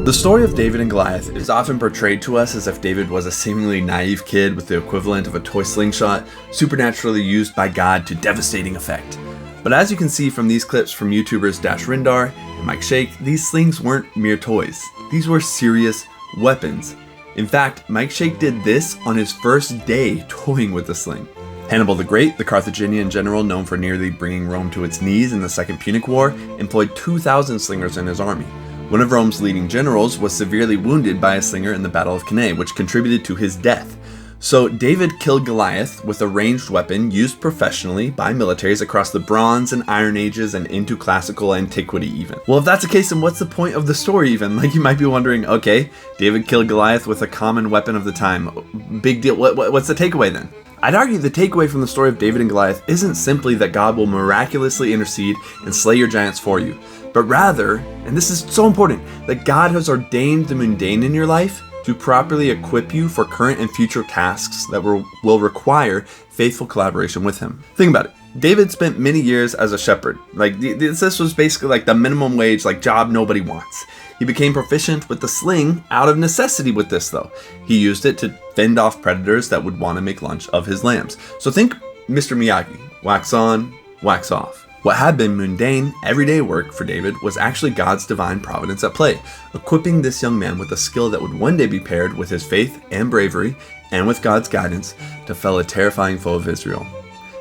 The story of David and Goliath is often portrayed to us as if David was a seemingly naive kid with the equivalent of a toy slingshot, supernaturally used by God to devastating effect. But as you can see from these clips from YouTubers Dash Rindar and Mike Shake, these slings weren't mere toys. These were serious weapons. In fact, Mike Shake did this on his first day toying with the sling. Hannibal the Great, the Carthaginian general known for nearly bringing Rome to its knees in the Second Punic War, employed 2,000 slingers in his army. One of Rome's leading generals was severely wounded by a slinger in the Battle of Cannae, which contributed to his death. So David killed Goliath with a ranged weapon used professionally by militaries across the Bronze and Iron Ages and into classical antiquity even. Well, if that's the case, then what's the point of the story even? Like, you might be wondering, okay, David killed Goliath with a common weapon of the time. Big deal. What's the takeaway then? I'd argue the takeaway from the story of David and Goliath isn't simply that God will miraculously intercede and slay your giants for you, but rather, and this is so important, that God has ordained the mundane in your life to properly equip you for current and future tasks that will require faithful collaboration with Him. Think about it. David spent many years as a shepherd. Like, this was basically like the minimum wage, like, job nobody wants. He became proficient with the sling out of necessity with this, though. He used it to fend off predators that would want to make lunch of his lambs. So think Mr. Miyagi, wax on, wax off. What had been mundane, everyday work for David was actually God's divine providence at play, equipping this young man with a skill that would one day be paired with his faith and bravery, and with God's guidance, to fell a terrifying foe of Israel.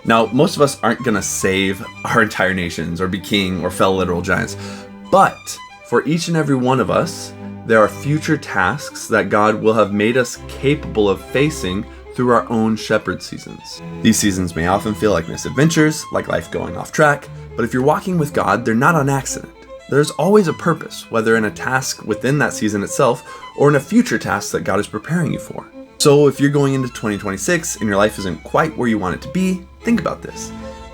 Now, most of us aren't going to save our entire nations, or be king, or fell literal giants, but for each and every one of us, there are future tasks that God will have made us capable of facing through our own shepherd seasons. These seasons may often feel like misadventures, like life going off track, but if you're walking with God, they're not on accident. There's always a purpose, whether in a task within that season itself, or in a future task that God is preparing you for. So if you're going into 2026 and your life isn't quite where you want it to be, think about this.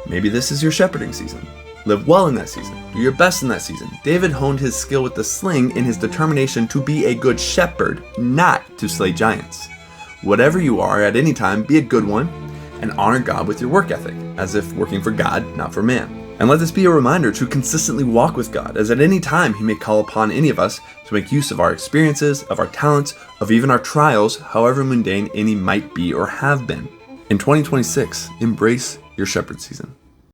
Maybe this is your shepherding season. Live well in that season. Do your best in that season. David honed his skill with the sling in his determination to be a good shepherd, not to slay giants. Whatever you are at any time, be a good one, and honor God with your work ethic, as if working for God, not for man. And let this be a reminder to consistently walk with God, as at any time He may call upon any of us to make use of our experiences, of our talents, of even our trials, however mundane any might be or have been. In 2026, embrace your shepherd season.